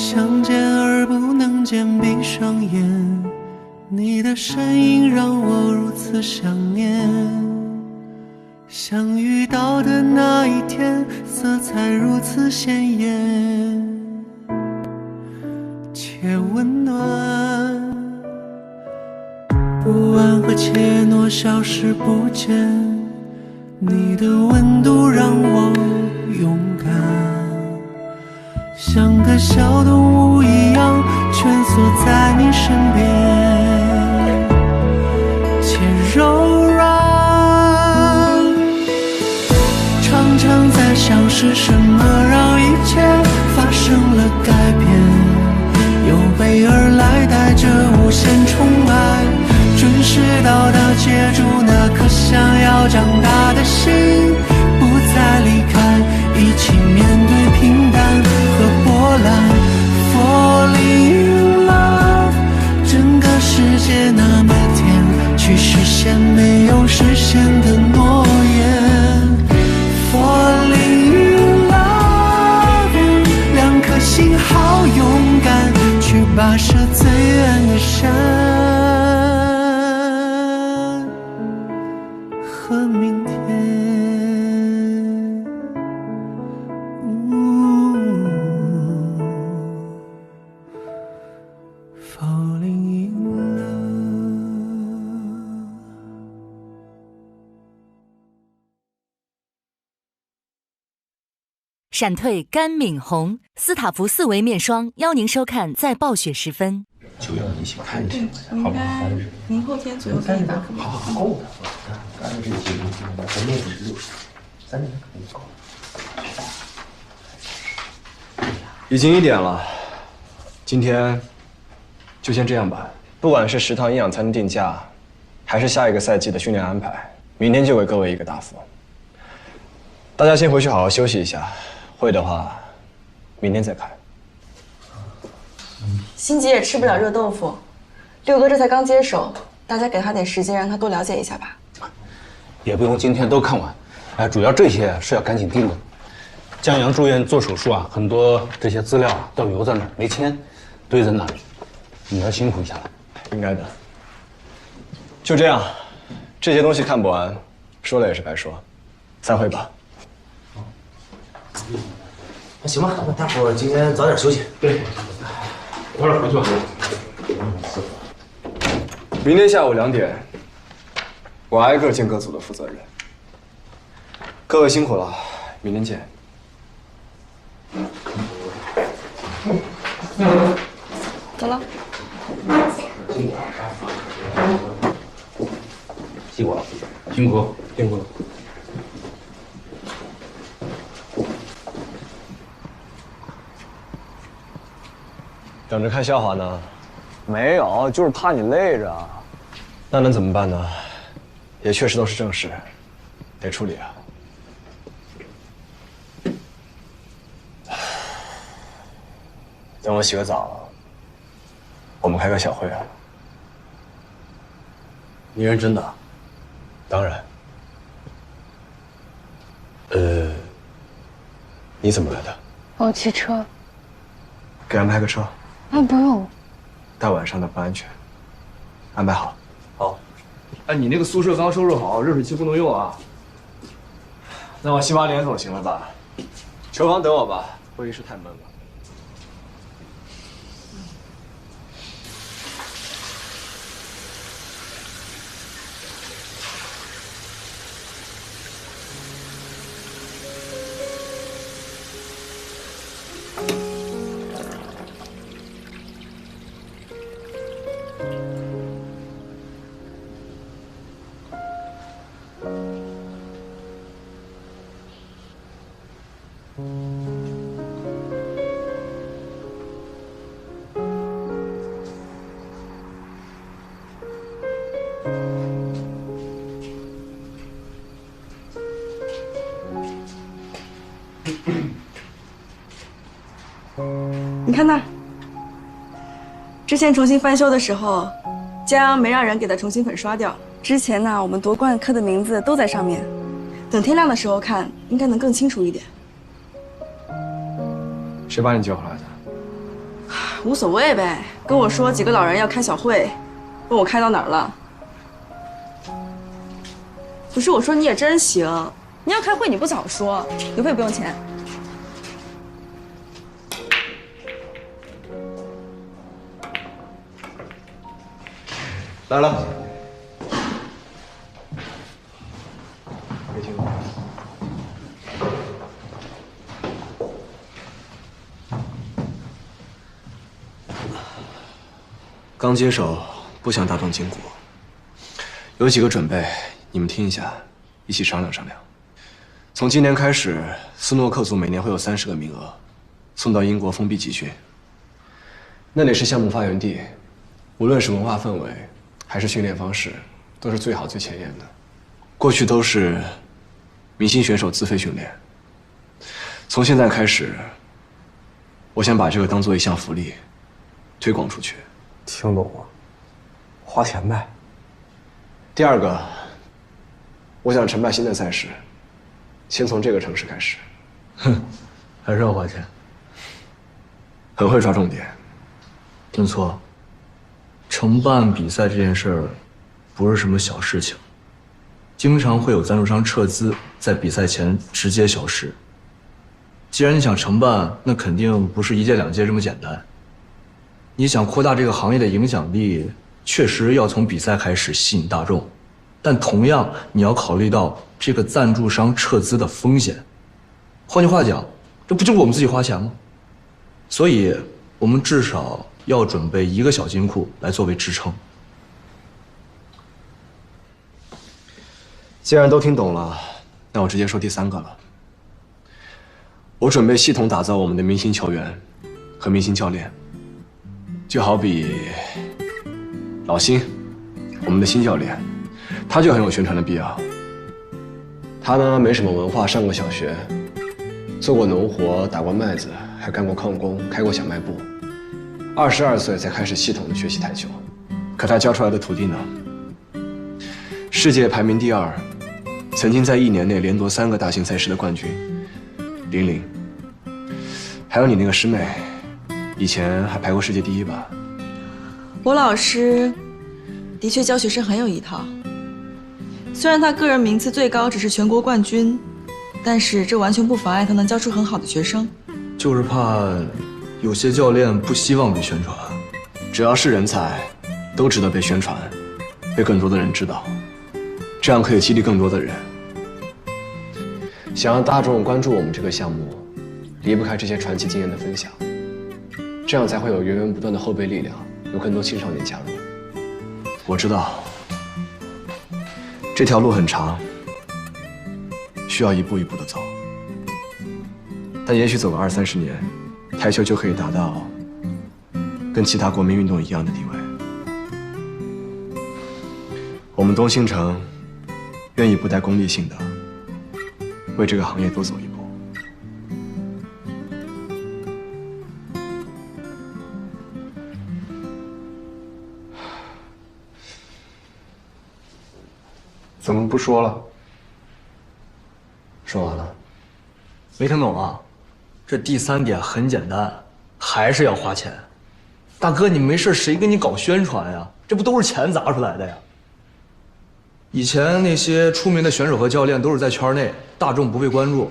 想见而不能见，闭上眼，你的身影让我如此想念。相遇到的那一天，色彩如此鲜艳且温暖，不安和怯懦消失不见，你的温度让我勇敢，像个小动物一样蜷缩在你身边，且柔软。常常在想是什么让一切发生了改变，有备而来带着无限宠爱，准时到达接住那颗想要长大的心，不再离开，一起面对平淡和波澜。 Falling in love， 整个世界那么甜，去实现没有实现的诺言。Falling in love， 两颗心好勇敢，去跋涉最远的山和明天。Falling in love。闪退甘敏红，斯塔福4维面霜，邀您收看在暴雪时分。就要一起看去，应该明后天左右可以吧？好，够的。刚才这个节目咱们16，3年肯定够。已经1点了，今天就先这样吧。不管是食堂营养餐的定价，还是下一个赛季的训练安排，明天就给各位一个答复。大家先回去好好休息一下，会的话，明天再开。辛吉也吃不了热豆腐，六哥这才刚接手，大家给他点时间，让他多了解一下吧。也不用今天都看完，主要这些是要赶紧定的。江阳住院做手术啊，很多这些资料都留在那儿没签，堆在那里，你要辛苦一下了。应该的。就这样，这些东西看不完，说了也是白说。散会吧。那行吧，那大伙儿今天早点休息。对，早点回去吧。明天下午2点，我挨个见各组的负责人。各位辛苦了，明天见。走了。辛苦了，辛苦，辛苦了。等着看笑话呢？没有，就是怕你累着。那能怎么办呢？也确实都是正事，得处理啊。等我洗个澡，我们开个小会啊。你认真的？当然。你怎么来的？我骑车。给安排个车。啊，不用。大晚上的不安全，安排好。好。哎，你那个宿舍刚收拾好，热水器不能用啊。那我洗把脸总行了吧？厨房等我吧，会议室太闷了。你看那儿，之前重新翻修的时候，江阳没让人给他重新粉刷掉。之前呢，我们夺冠科的名字都在上面。等天亮的时候看，应该能更清楚一点。谁把你叫回来的？无所谓呗，跟我说几个老人要开小会，问我开到哪儿了。不是我说你也真行，你要开会你不早说，邮费不用钱。来了。没听过。刚接手，不想大动筋骨，有几个准备，你们听一下，一起商量商量。从今年开始，斯诺克族每年会有30个名额，送到英国封闭集训。那里是项目发源地，无论是文化氛围，还是训练方式，都是最好最前沿的。过去都是明星选手自费训练，从现在开始，我想把这个当做一项福利，推广出去。听懂了，花钱呗。第二个，我想承办新的赛事，先从这个城市开始。哼，还是要花钱。很会抓重点。听错，承办比赛这件事儿不是什么小事情，经常会有赞助商撤资，在比赛前直接消失。既然你想承办，那肯定不是1届2届这么简单。你想扩大这个行业的影响力，确实要从比赛开始吸引大众，但同样你要考虑到这个赞助商撤资的风险。换句话讲，这不就是我们自己花钱吗？所以，我们至少要准备1个小金库来作为支撑。既然都听懂了，那我直接说第3个了。我准备系统打造我们的明星球员和明星教练。就好比老辛，我们的新教练，他就很有宣传的必要。他呢没什么文化，上过小学，做过农活，打过麦子，还干过矿工，开过小卖部。22岁才开始系统的学习台球，可他教出来的徒弟呢，世界排名第2，曾经在1年内连夺3个大型赛事的冠军，林玲。还有你那个师妹。以前还排过世界第1吧？我老师的确教学生很有一套，虽然他个人名次最高只是全国冠军，但是这完全不妨碍他能教出很好的学生。就是怕有些教练不希望被宣传。只要是人才，都值得被宣传，被更多的人知道，这样可以激励更多的人。想让大众关注我们这个项目，离不开这些传奇经验的分享。这样才会有源源不断的后备力量，有更多青少年加入。我知道这条路很长，需要一步一步的走，但也许走个20-30年，台球就可以达到跟其他国民运动一样的地位。我们东兴城愿意不带功利性的为这个行业多走一步。怎么不说了？说完了。没听懂啊？这第3点很简单，还是要花钱。大哥，你没事谁给你搞宣传呀？这不都是钱砸出来的呀？以前那些出名的选手和教练都是在圈内，大众不被关注。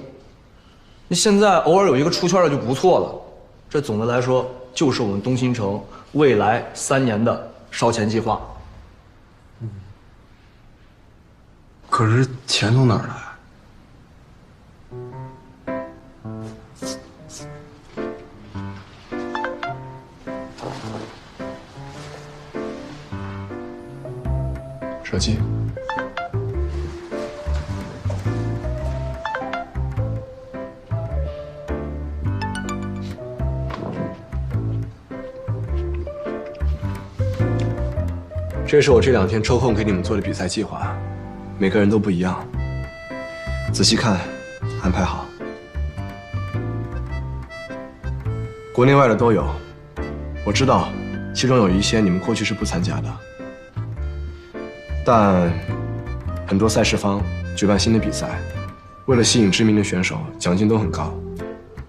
你现在偶尔有一个出圈的就不错了。这总的来说就是我们东兴城未来3年的烧钱计划。可是钱从哪儿来？手机。这是我这2天抽空给你们做的比赛计划，每个人都不一样，仔细看，安排好。国内外的都有，我知道，其中有一些你们过去是不参加的，但很多赛事方举办新的比赛，为了吸引知名的选手，奖金都很高，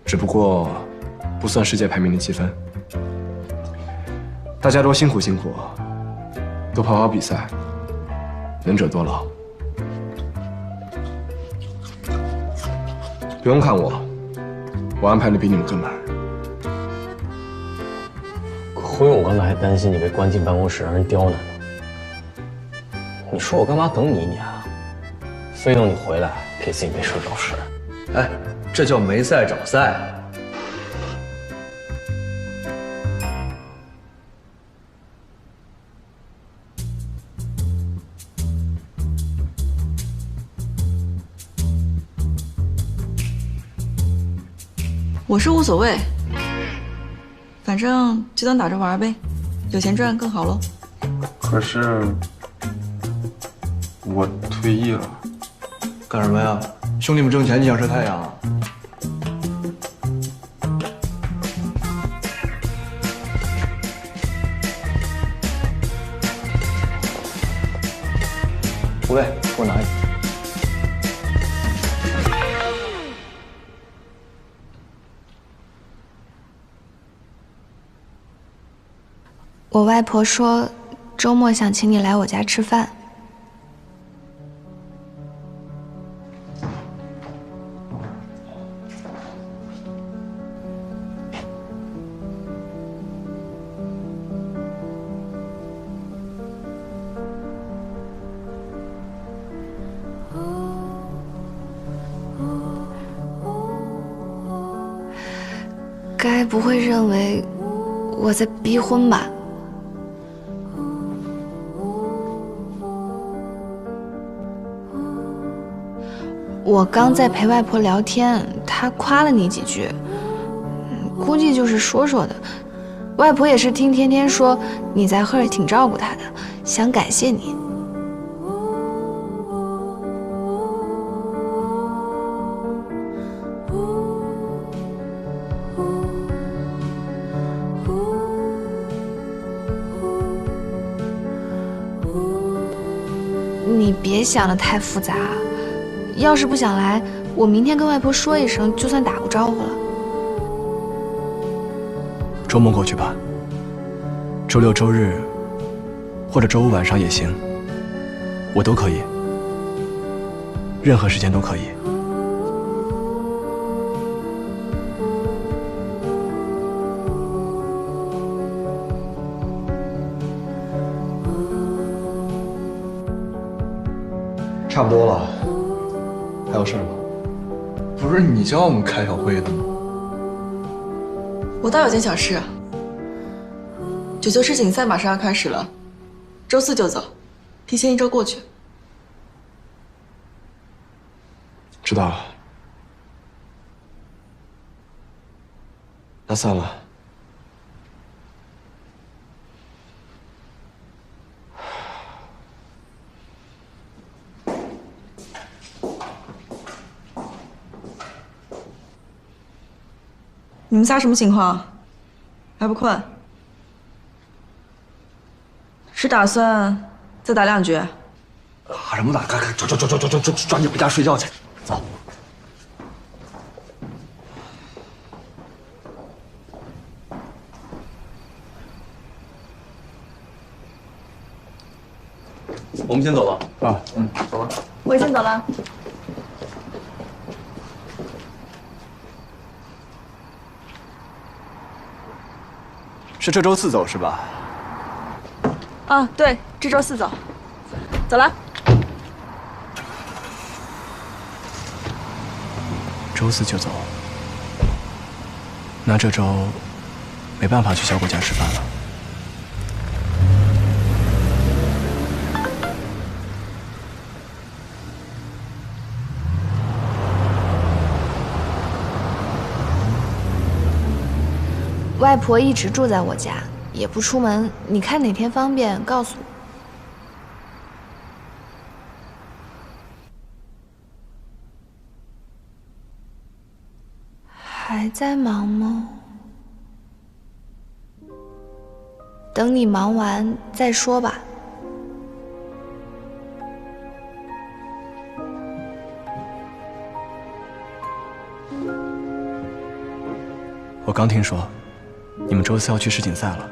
只不过不算世界排名的积分。大家都辛苦辛苦，都跑跑比赛，能者多劳。不用看我，我安排的比你们更满。胡勇，我刚才还担心你被关进办公室让人刁难呢。你说我干嘛等你一年啊？非等你回来给自己没事找事。哎，这叫没赛找赛。我是无所谓，反正就当打着玩呗，有钱赚更好喽。可是我退役了。干什么呀？兄弟们挣钱，你想晒太阳啊？吴磊，给我拿一个。我外婆说，周末想请你来我家吃饭。该不会认为我在逼婚吧？我刚在陪外婆聊天，她夸了你几句，估计就是说说的。外婆也是听天天说你在赫尔挺照顾她的，想感谢你。你别想得太复杂，要是不想来，我明天跟外婆说一声，就算打过招呼了。周末过去吧，周六、周日，或者周五晚上也行，我都可以，任何时间都可以。差不多了，还有事吗？不是你叫我们开小会的吗？我倒有件小事，九球世锦赛马上要开始了，周4就走，提前1周过去。知道了，那算了。你们仨什么情况？还不困？是打算再打2局？打什么打？赶走，抓紧回家睡觉去。走。我们先走了啊。走了。我也先走了。是这周4走是吧？啊，对，这周4走。走了。周4就走，那这周没办法去小果家吃饭了。外婆一直住在我家，也不出门。你看哪天方便告诉我。还在忙吗？等你忙完再说吧。我刚听说，你们周4要去世锦赛了。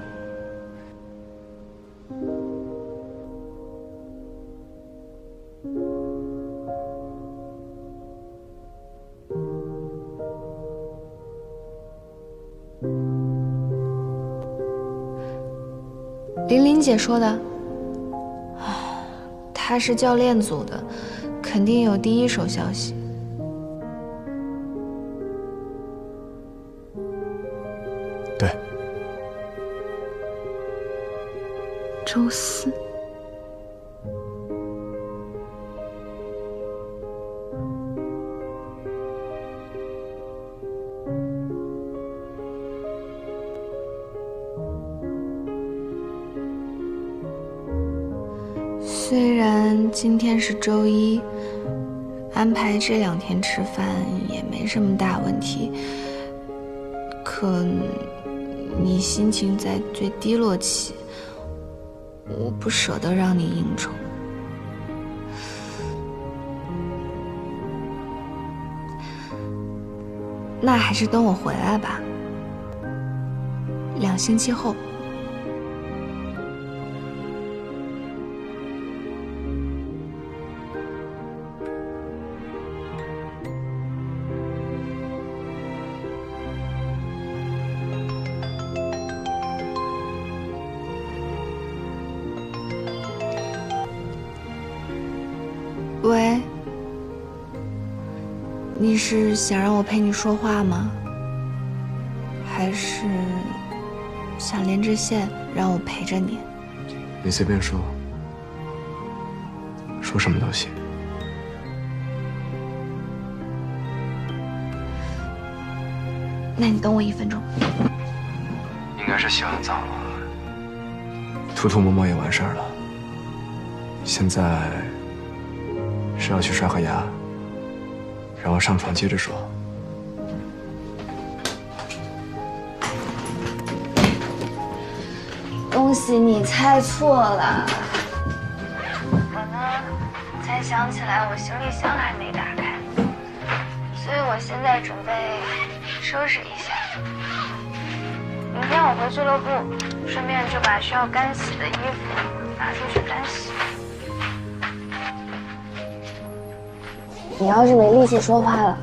玲玲姐说的，她是教练组的，肯定有第一手消息。对，周四。虽然今天是周一，安排这2天吃饭也没什么大问题，可你心情在最低落期，我不舍得让你应酬。那还是等我回来吧，2星期后。喂，你是想让我陪你说话吗？还是想连着线让我陪着你？你随便说，说什么都行。那你等我1分钟。应该是洗完澡了，涂涂抹抹也完事儿了。现在是要去刷个牙，然后上床接着说。恭喜你猜错了。我呢，才想起来我行李箱还没打开，所以我现在准备收拾一下。明天我回俱乐部，顺便就把需要干洗的衣服拿出去干洗。你要是没力气说话了，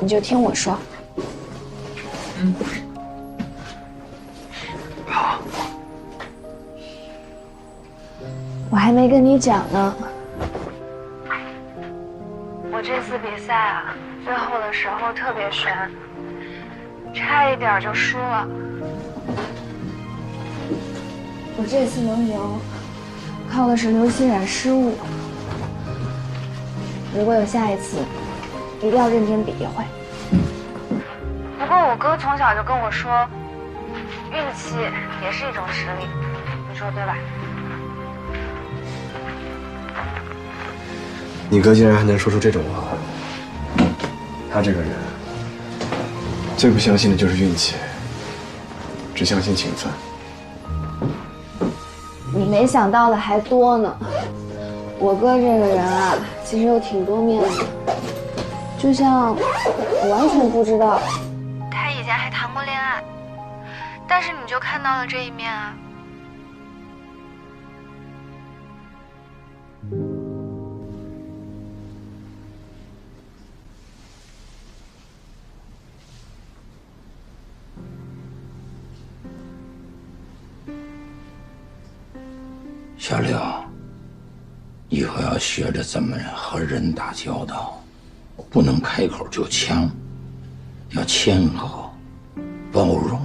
你就听我说。好。我还没跟你讲呢，我这次比赛啊，最后的时候特别悬，差一点就输了。我这次能赢，靠的是刘欣冉失误。如果有下一次，一定要认真比一回。不过我哥从小就跟我说，运气也是一种实力，你说对吧？你哥竟然还能说出这种话，他这个人最不相信的就是运气，只相信勤奋。你没想到的还多呢。我哥这个人啊，其实有挺多面的，就像我完全不知道他以前还谈过恋爱，但是你就看到了这一面啊。小六，以后要学着怎么和人打交道，不能开口就呛，要谦和、包容。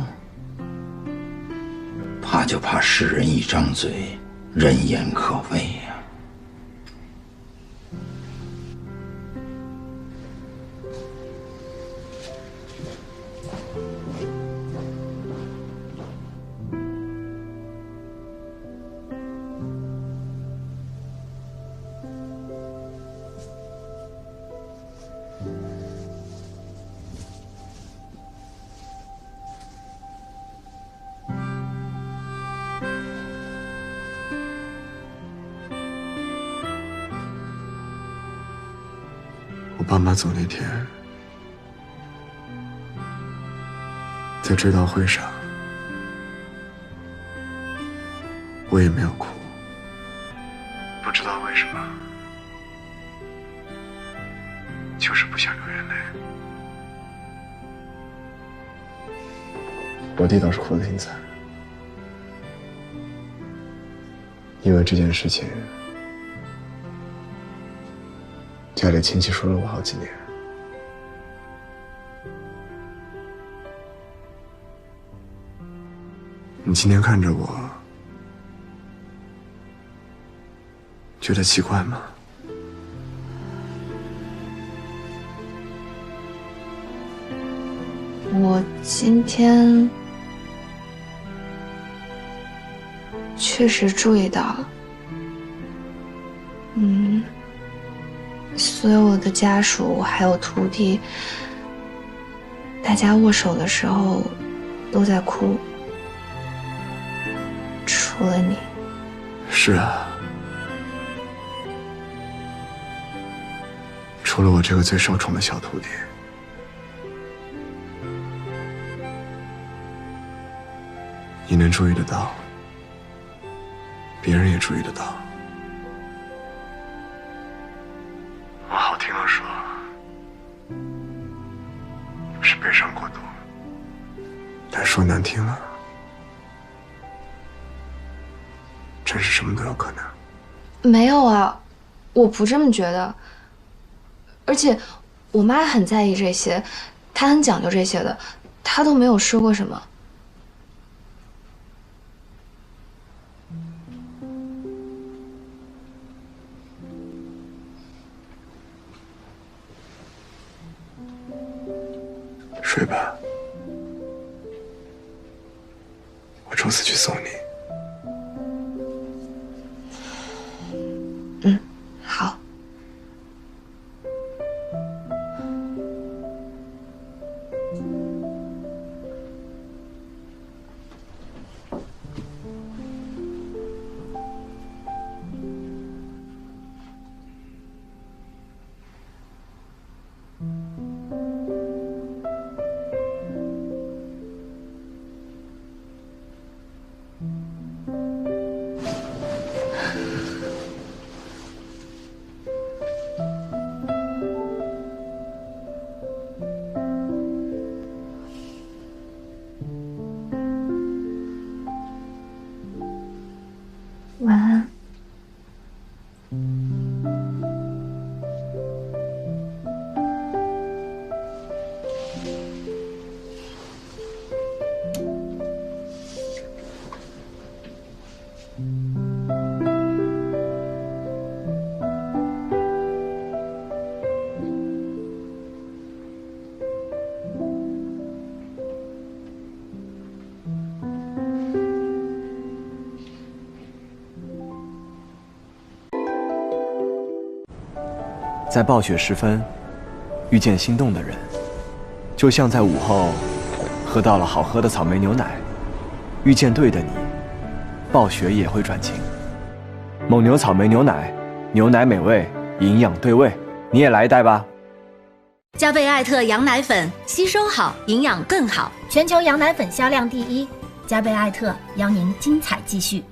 怕就怕世人一张嘴，人言可畏呀。我爸妈走那天，在追悼会上，我也没有哭，不知道为什么，就是不想流眼泪。我弟倒是哭得挺惨，因为这件事情，家里亲戚说了我好几年。你今天看着我，觉得奇怪吗？我今天确实注意到了，所有的家属还有徒弟，大家握手的时候都在哭，除了你。是啊，除了我这个最受宠的小徒弟。你能注意得到，别人也注意得到。我好听了说，是悲伤过度，但说难听了，真是什么都有可能。没有啊，我不这么觉得。而且，我妈很在意这些，她很讲究这些的，她都没有说过什么。睡吧，我周四去送你。好。晚安。在暴雪时分，遇见心动的人，就像在午后喝到了好喝的草莓牛奶，遇见对的你，暴雪也会转情。蒙牛草莓牛奶，牛奶美味，营养对味，你也来一袋吧。加贝艾特羊奶粉，吸收好，营养更好，全球羊奶粉销量第一，加贝艾特邀您精彩继续。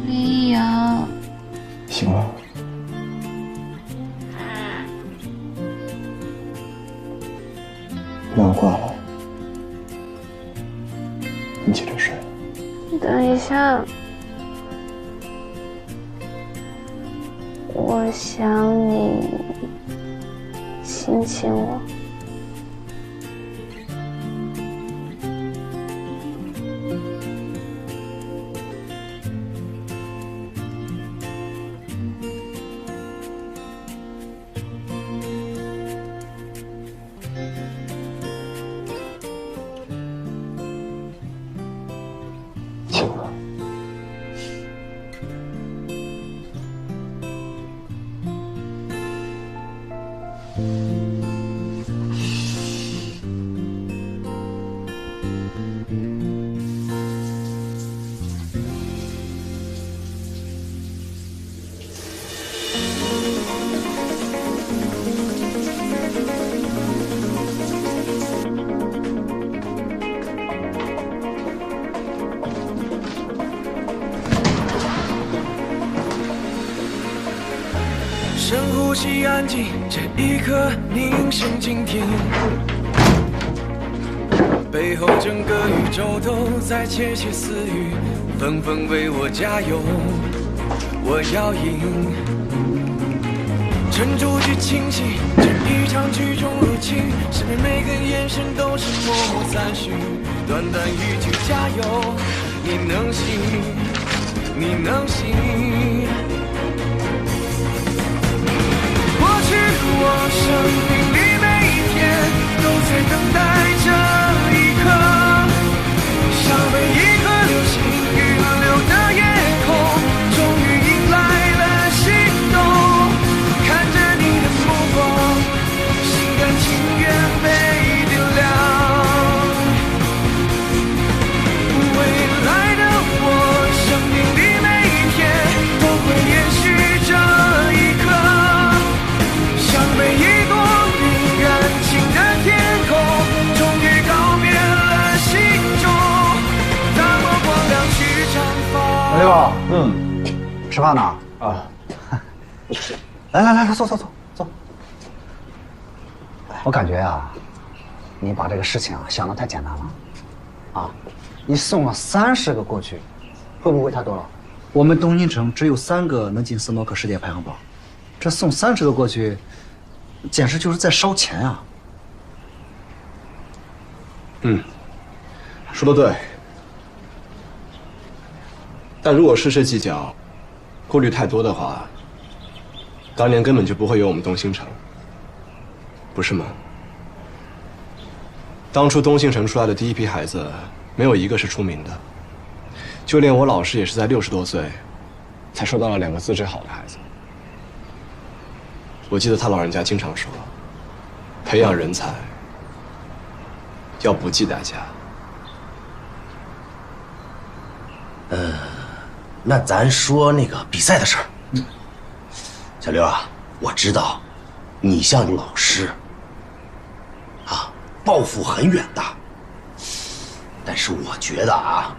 李阳，醒了。让我挂了，你接着睡。等一下，我想你，亲亲我。醒了。呼吸安静，这一刻凝神倾听，背后整个宇宙都在窃窃私语，纷纷为我加油，我要赢。沉住去清醒，这一场剧中入侵，身边每个眼神都是默默赞许，短短一句加油，你能行，你能行。过去我生命里每一天都在等待这一刻，像每一颗流星预留的夜空，终于迎来了心动。看着你的目光，心甘情愿被点亮。未来的我，生命里每一天都会延续这一刻，像每一朵云燃尽的天空，终于告别了心中那么光亮去绽放。小六，吃饭呢？啊。来，坐。我感觉啊，你把这个事情啊想得太简单了，啊，你送了30个过去，会不会太多了？我们东京城只有3个能进斯诺克世界排行榜，这送30个过去，简直就是在烧钱啊！说得对。但如果事事计较，顾虑太多的话，当年根本就不会有我们东星城，不是吗？当初东星城出来的第一批孩子，没有一个是出名的，就连我老师也是在60多岁，才收到了2个资质好的孩子。我记得他老人家经常说，培养人才要不计代价。那咱说那个比赛的事儿。小刘啊，我知道，你像老师，啊，抱负很远大。但是我觉得啊，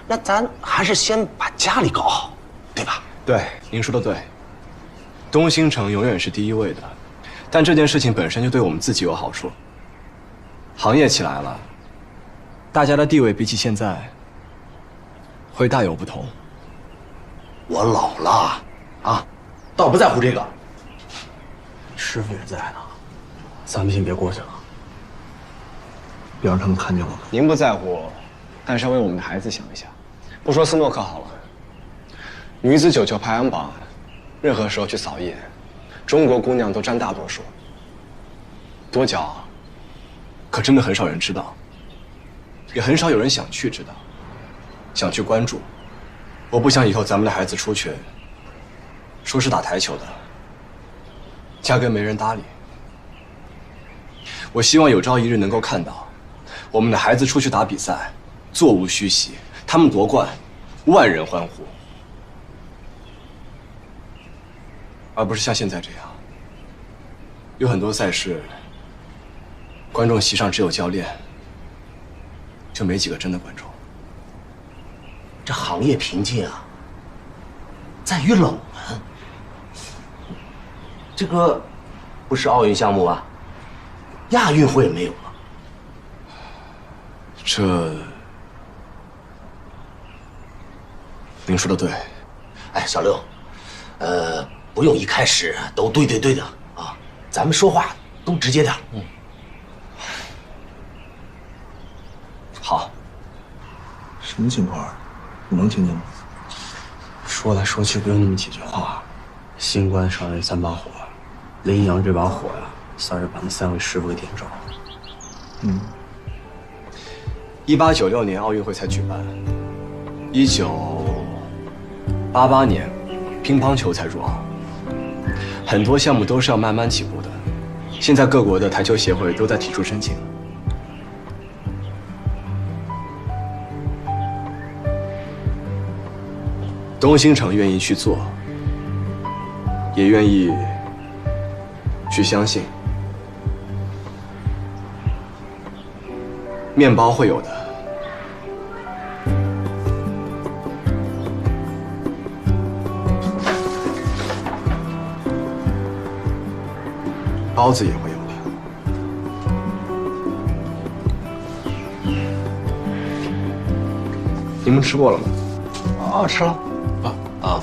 那咱还是先把家里搞好，对吧？对，您说的对。东星城永远是第一位的，但这件事情本身就对我们自己有好处。行业起来了，大家的地位比起现在会大有不同。我老了，啊，倒不在乎这个。师傅也在呢，咱们先别过去了，别让他们看见我们。您不在乎，但是要为我们的孩子想一想。不说斯诺克好了，女子9球排行榜，任何时候去扫一眼，中国姑娘都占大多数。多骄傲，可真的很少人知道，也很少有人想去知道，想去关注。我不想以后咱们的孩子出去，说是打台球的，压根没人搭理。我希望有朝一日能够看到，我们的孩子出去打比赛，座无虚席，他们夺冠，万人欢呼，而不是像现在这样，有很多赛事，观众席上只有教练，就没几个真的观众。这行业瓶颈啊，在于冷门。这个不是奥运项目吧？亚运会没有了。这，您说的对。哎，小六，不用一开始都对的啊，咱们说话都直接点。好。什么情况？我能听见吗？说来说去不用那么几句话，新官上任3把火，林阳这把火呀，算是把那3位师傅给点着了。1896年奥运会才举办，1988年乒乓球才入奥，很多项目都是要慢慢起步的。现在各国的台球协会都在提出申请。东星城愿意去做，也愿意去相信，面包会有的。包子也会有的。你们吃过了吗？哦，吃了。啊。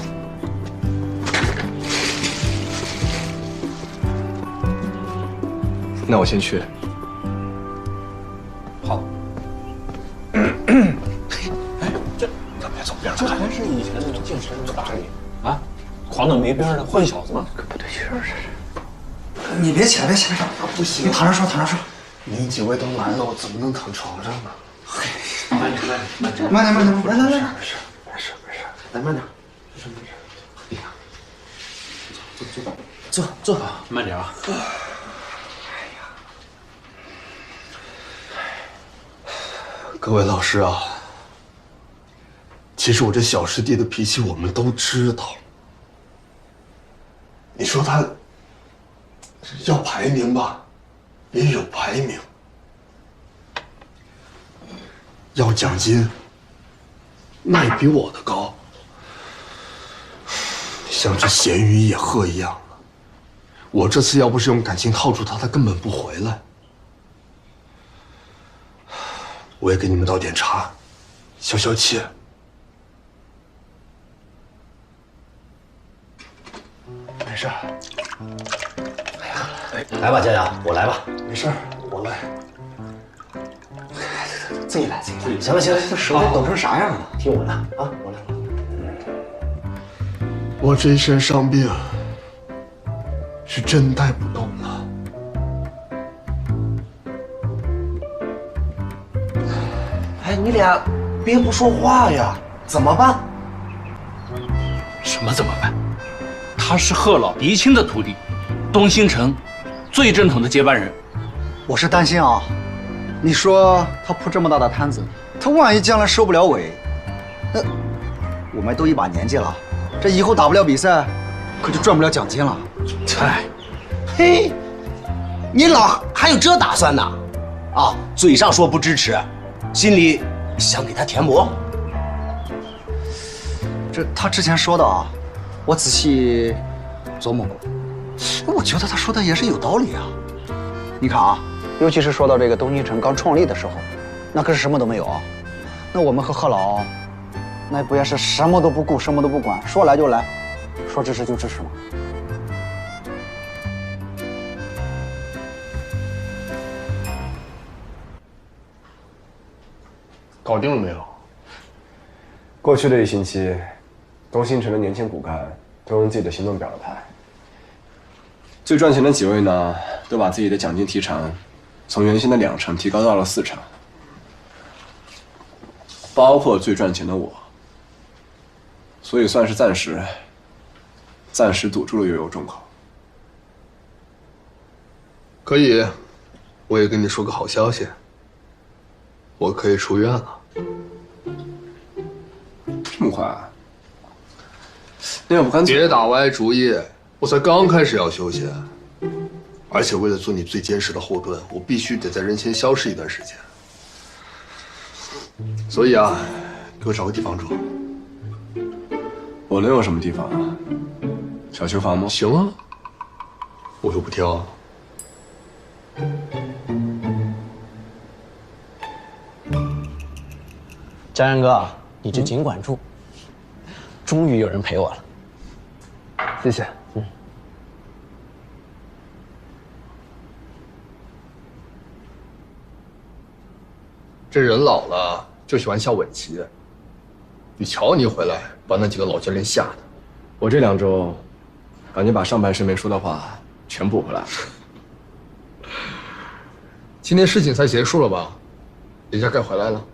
那我先去。好。这别走，别走，这还是以前那种见谁就打你啊，狂的没边的混小子吗？可不对劲儿，这是。你别起来，别起来，不行，你躺着说，躺着说。你几位都来了，我怎么能躺床上呢？慢点，来，没事，来慢点，没事。哎呀，坐，慢点啊。各位老师啊，其实我这小师弟的脾气我们都知道。你说他要排名吧，也有排名；要奖金，那也比我的高。像这咸鱼野鹤一样的，我这次要不是用感情套住他，他根本不回来。我也给你们倒点茶，消气。没事。来吧，佳佳，我来吧。没事，我来。自己来。行了，这手都抖成啥样了？听我的啊，我来。我这一身伤病是真带不动了。哎，你俩别不说话呀，怎么办？什么怎么办？他是贺老嫡亲的徒弟，东兴城最正统的接班人。我是担心啊，你说他铺这么大的摊子，他万一将来收不了尾，那我们都一把年纪了，这以后打不了比赛，可就赚不了奖金了。哎，嘿，你老还有这打算呢？啊，嘴上说不支持，心里想给他填补。这他之前说的啊，我仔细琢磨过，我觉得他说的也是有道理啊。你看啊，尤其是说到这个东兴城刚创立的时候，那可是什么都没有啊。那我们和贺老，那不也是什么都不顾，什么都不管，说来就来，说支持就支持吗？搞定了没有？过去的1星期，东兴城的年轻骨干都用自己的行动表了态。最赚钱的几位呢，都把自己的奖金提成从原先的2成提高到了4成，包括最赚钱的我。所以算是暂时堵住了悠悠众口。可以，我也跟你说个好消息，我可以出院了。这么快啊？那要不干脆别打歪主意，我才刚开始要休息，而且为了做你最坚实的后盾，我必须得在人前消失一段时间。所以啊，给我找个地方住。我能有什么地方啊？小囚房吗？行啊，我又不挑。家人哥，你就尽管住。终于有人陪我了。谢谢。这人老了就喜欢下稳棋，你瞧你回来把那几个老教练吓的。我这2周，把你把上半身没说的话全补回来了。今天世锦赛结束了吧？人家该回来了。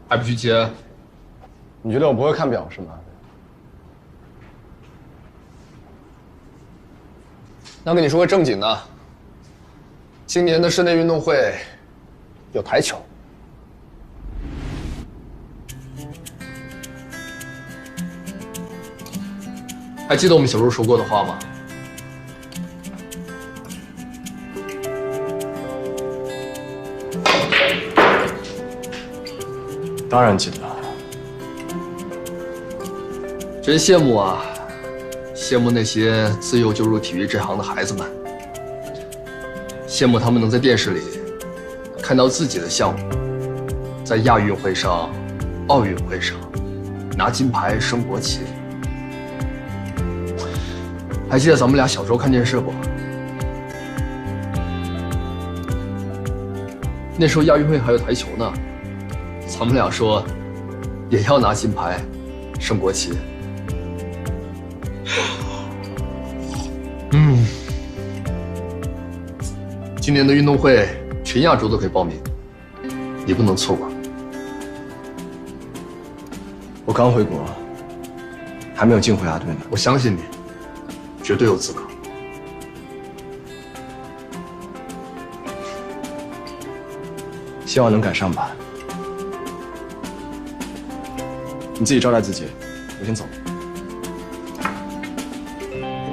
还不去接？你觉得我不会看表是吗？那跟你说个正经的，今年的室内运动会有台球。还记得我们小时候说过的话吗？当然记得。真羡慕啊，羡慕那些自幼就入体育这行的孩子们，羡慕他们能在电视里看到自己的项目在亚运会上、奥运会上拿金牌、升国旗。还记得咱们俩小时候看电视不？那时候亚运会还有台球呢，咱们俩说也要拿金牌、升国旗。今年的运动会全亚洲都可以报名，你不能错过。我刚回国，还没有进国家队呢。我相信你，绝对有资格。希望能赶上吧。你自己招待自己，我先走。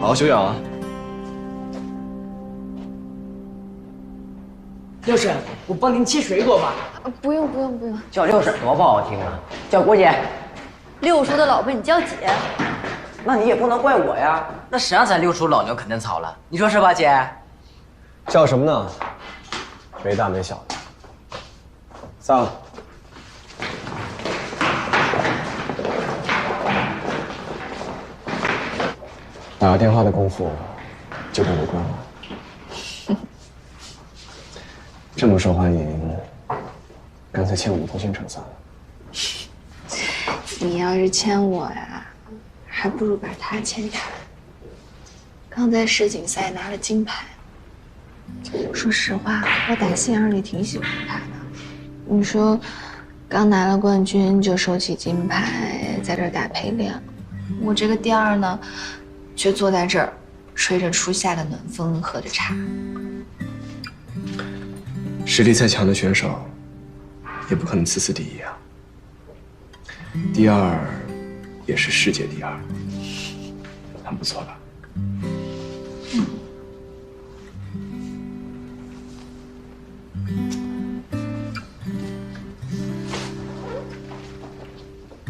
好好休养啊。六婶，我帮您切水果吧。不用不用不用。叫六婶多不好听啊，叫郭姐。六叔的老婆你叫姐，那你也不能怪我呀。那谁让咱六叔老牛啃嫩草了？你说是吧，姐？叫什么呢？没大没小的。散了。打个电话的功夫就被围观了。这么受欢迎，干脆签我们同心城算了。你要是签我呀，还不如把他签下来。刚在世锦赛拿了金牌，说实话，我打心眼里挺喜欢他的。你说，刚拿了冠军就收起金牌，在这儿打陪练，我这个第二呢，却坐在这儿，吹着初夏的暖风，喝着茶。实力再强的选手，也不可能次次第一啊。第二，也是世界第二，很不错吧？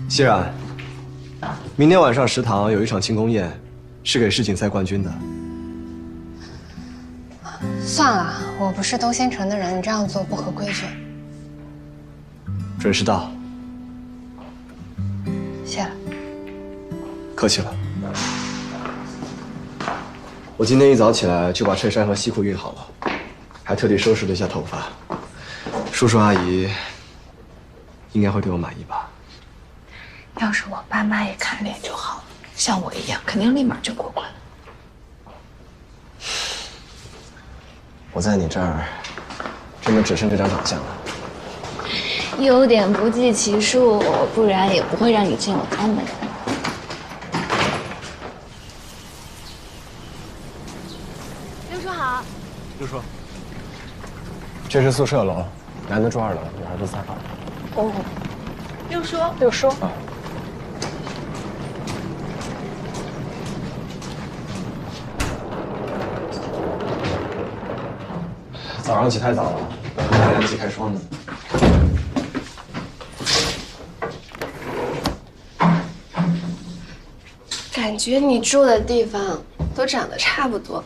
熙然，明天晚上食堂有一场庆功宴，是给世锦赛冠军的。算了，我不是东新城的人，你这样做不合规矩。准时到。谢了。客气了。我今天一早起来就把衬衫和西裤熨好了，还特地收拾了一下头发。叔叔阿姨应该会对我满意吧？要是我爸妈也看脸就好了，像我一样，肯定立马就过关了。我在你这儿，真的只剩这张长相了。优点不计其数，不然也不会让你进我家门。六叔好。六叔，这是宿舍楼，男的住2楼，女孩住3号。哦，六叔，六叔。啊。早上起太早了，还来不及开窗呢。感觉你住的地方都长得差不多。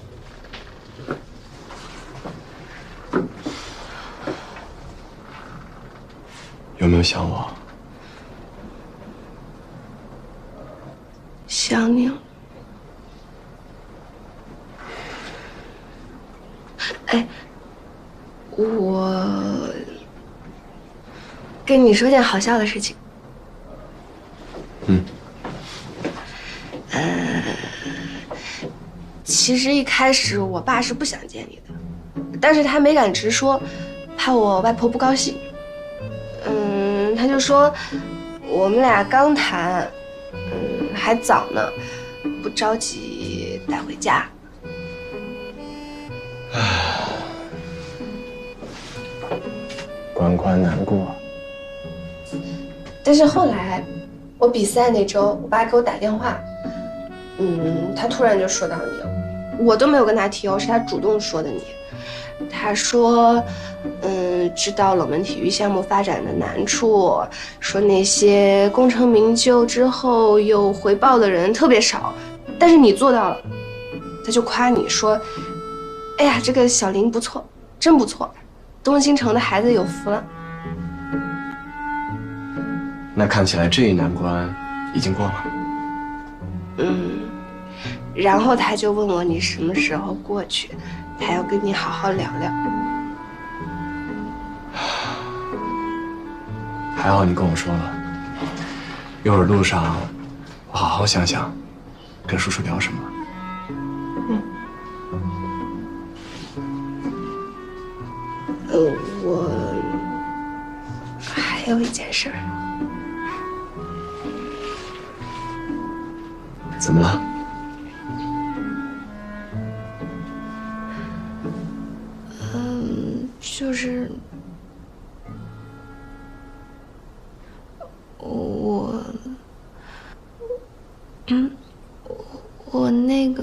有没有想我？想你了。哎，我跟你说件好笑的事情。其实一开始我爸是不想见你的，但是他没敢直说，怕我外婆不高兴。他就说我们俩刚谈，还早呢，不着急带回家。关关难过。但是后来，我比赛那周，我爸给我打电话，他突然就说到你了，我都没有跟他提哦，是他主动说的你。他说，知道冷门体育项目发展的难处，说那些功成名就之后有回报的人特别少，但是你做到了，他就夸你说：“哎呀，这个小林不错，真不错，东兴城的孩子有福了。”那看起来这一难关已经过了。然后他就问我你什么时候过去，他要跟你好好聊聊。还好你跟我说了，一会儿路上我好好想想，跟叔叔聊什么。我还有一件事儿。怎么了？就是我那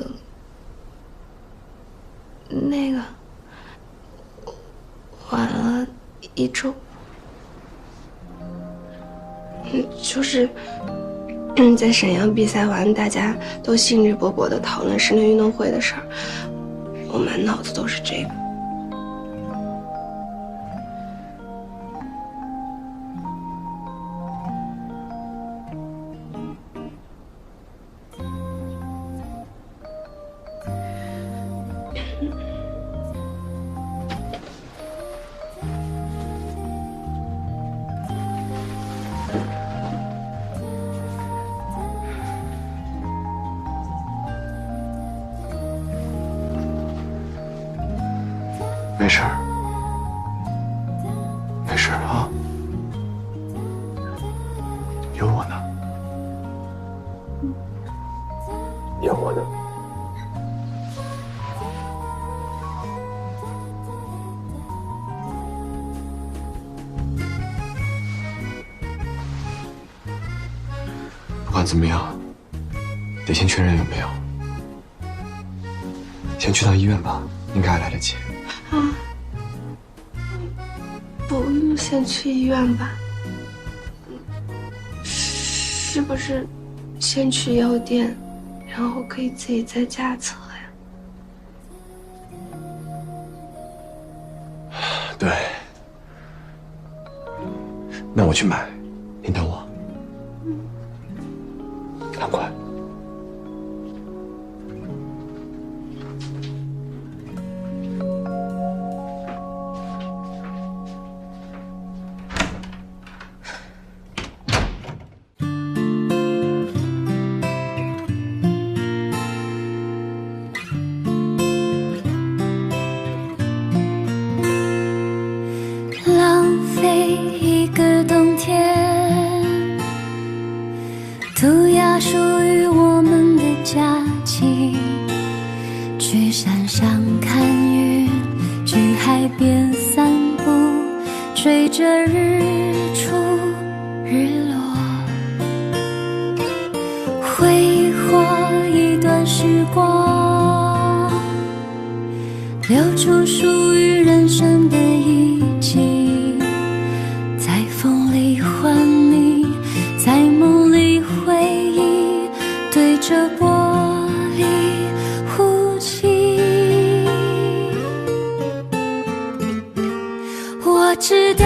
个晚了1周，就是在沈阳比赛完，大家都兴致勃勃地讨论室内运动会的事儿，我满脑子都是这个。没事儿，没事儿啊，有我呢，有我呢。不管怎么样，得先确认有没有。先去趟医院吧，应该还来得及。不用先去医院吧？是不是先去药店，然后可以自己在家测呀？对，那我去买，你等我。赶快。浪费一个冬天，涂鸦属于我们的假期，去山上看云，去海边散步，追着日出日落，挥霍一段时光，留出属于人生的遗迹，在风里幻迷，在梦里回忆，对着玻璃呼气。我知道